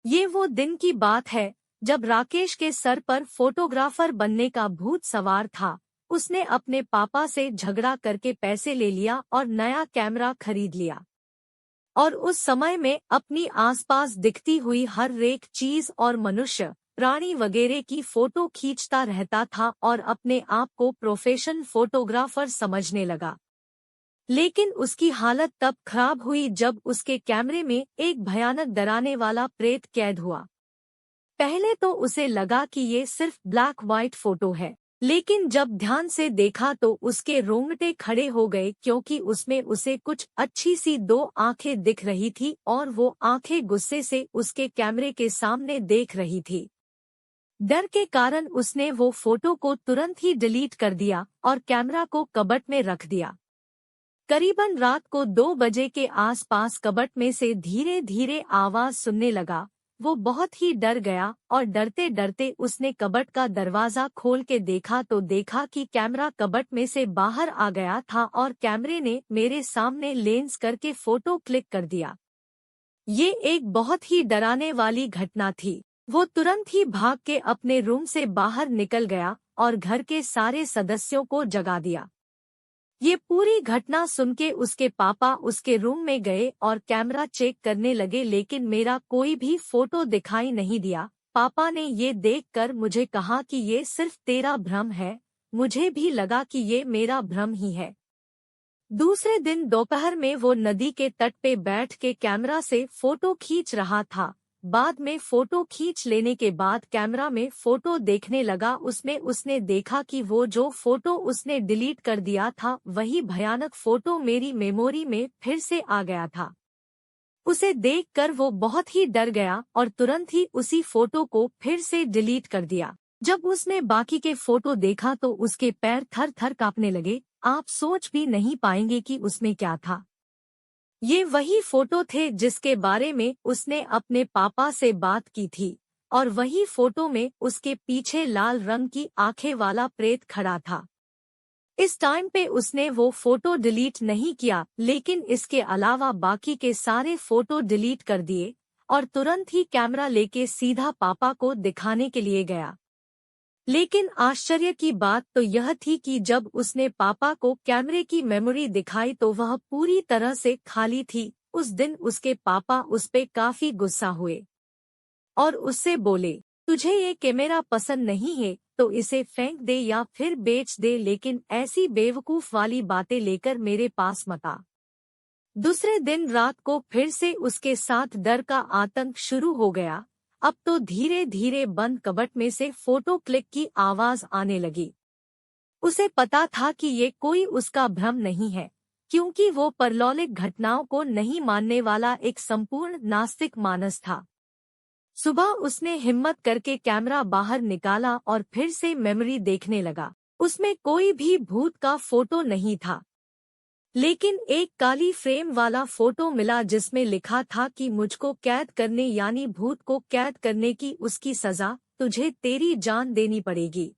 ये वो दिन की बात है जब राकेश के सर पर फोटोग्राफर बनने का भूत सवार था। उसने अपने पापा से झगड़ा करके पैसे ले लिया और नया कैमरा खरीद लिया। और उस समय में अपनी आसपास दिखती हुई हर एक चीज और मनुष्य, प्राणी वगैरह की फोटो खींचता रहता था और अपने आप को प्रोफेशनल फोटोग्राफर समझने लगा। लेकिन उसकी हालत तब खराब हुई जब उसके कैमरे में एक भयानक डराने वाला प्रेत कैद हुआ। पहले तो उसे लगा कि ये सिर्फ ब्लैक वाइट फोटो है, लेकिन जब ध्यान से देखा तो उसके रोंगटे खड़े हो गए, क्योंकि उसमें उसे कुछ अच्छी सी दो आंखें दिख रही थी और वो आंखें गुस्से से उसके कैमरे के सामने देख रही थी। डर के कारण उसने वो फोटो को तुरंत ही डिलीट कर दिया और कैमरा को कबर्ड में रख दिया। करीबन रात को 2 बजे के आसपास कबर्ड में से धीरे धीरे आवाज सुनने लगा। वो बहुत ही डर गया और डरते डरते उसने कबर्ड का दरवाजा खोल के देखा तो देखा कि कैमरा कबर्ड में से बाहर आ गया था और कैमरे ने मेरे सामने लेंस करके फोटो क्लिक कर दिया। ये एक बहुत ही डराने वाली घटना थी। वो तुरंत ही भाग के अपने रूम से बाहर निकल गया और घर के सारे सदस्यों को जगा दिया। ये पूरी घटना सुन के उसके पापा उसके रूम में गए और कैमरा चेक करने लगे, लेकिन मेरा कोई भी फोटो दिखाई नहीं दिया। पापा ने ये देखकर मुझे कहा कि ये सिर्फ तेरा भ्रम है। मुझे भी लगा कि ये मेरा भ्रम ही है। दूसरे दिन दोपहर में वो नदी के तट पे बैठ के कैमरा से फोटो खींच रहा था। बाद में फोटो खींच लेने के बाद कैमरा में फोटो देखने लगा। उसमें उसने देखा कि वो जो फोटो उसने डिलीट कर दिया था वही भयानक फोटो मेरी मेमोरी में फिर से आ गया था। उसे देखकर वो बहुत ही डर गया और तुरंत ही उसी फोटो को फिर से डिलीट कर दिया। जब उसने बाकी के फोटो देखा तो उसके पैर थर थर कांपने लगे। आप सोच भी नहीं पाएंगे कि उसमें क्या था। ये वही फोटो थे जिसके बारे में उसने अपने पापा से बात की थी, और वही फोटो में उसके पीछे लाल रंग की आंखें वाला प्रेत खड़ा था। इस टाइम पे उसने वो फोटो डिलीट नहीं किया, लेकिन इसके अलावा बाकी के सारे फोटो डिलीट कर दिए और तुरंत ही कैमरा लेके सीधा पापा को दिखाने के लिए गया। लेकिन आश्चर्य की बात तो यह थी कि जब उसने पापा को कैमरे की मेमोरी दिखाई तो वह पूरी तरह से खाली थी। उस दिन उसके पापा उस पे काफी गुस्सा हुए और उससे बोले, तुझे ये कैमरा पसंद नहीं है तो इसे फेंक दे या फिर बेच दे, लेकिन ऐसी बेवकूफ वाली बातें लेकर मेरे पास मत आ। दूसरे दिन रात को फिर से उसके साथ डर का आतंक शुरू हो गया। अब तो धीरे धीरे बंद कबर्ड में से फोटो क्लिक की आवाज आने लगी। उसे पता था कि ये कोई उसका भ्रम नहीं है, क्योंकि वो परलौकिक घटनाओं को नहीं मानने वाला एक संपूर्ण नास्तिक मानस था। सुबह उसने हिम्मत करके कैमरा बाहर निकाला और फिर से मेमोरी देखने लगा। उसमें कोई भी भूत का फोटो नहीं था, लेकिन एक काली फ्रेम वाला फोटो मिला जिसमें लिखा था कि मुझको कैद करने यानी भूत को कैद करने की उसकी सजा, तुझे तेरी जान देनी पड़ेगी।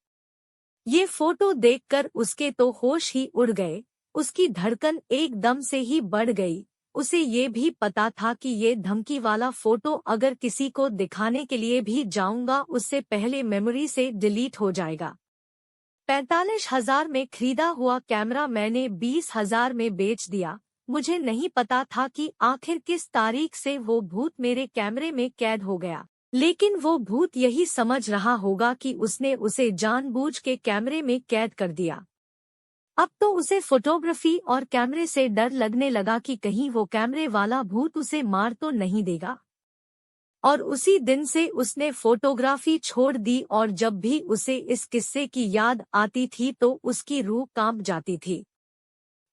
ये फोटो देखकर उसके तो होश ही उड़ गए। उसकी धड़कन एकदम से ही बढ़ गई। उसे ये भी पता था कि ये धमकी वाला फोटो अगर किसी को दिखाने के लिए भी जाऊंगा उससे पहले मेमोरी से डिलीट हो जाएगा। 45,000 में खरीदा हुआ कैमरा मैंने 20,000 में बेच दिया। मुझे नहीं पता था कि आखिर किस तारीख से वो भूत मेरे कैमरे में कैद हो गया, लेकिन वो भूत यही समझ रहा होगा कि उसने उसे जानबूझ के कैमरे में कैद कर दिया। अब तो उसे फोटोग्राफी और कैमरे से डर लगने लगा कि कहीं वो कैमरे वाला भूत उसे मार तो नहीं देगा। और उसी दिन से उसने फोटोग्राफी छोड़ दी और जब भी उसे इस किस्से की याद आती थी तो उसकी रूह कांप जाती थी।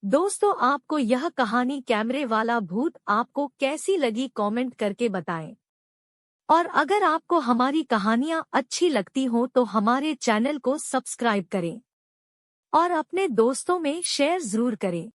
दोस्तों, आपको यह कहानी कैमरे वाला भूत आपको कैसी लगी कमेंट करके बताएं। और अगर आपको हमारी कहानियाँ अच्छी लगती हो तो हमारे चैनल को सब्सक्राइब करें और अपने दोस्तों में शेयर जरूर करें।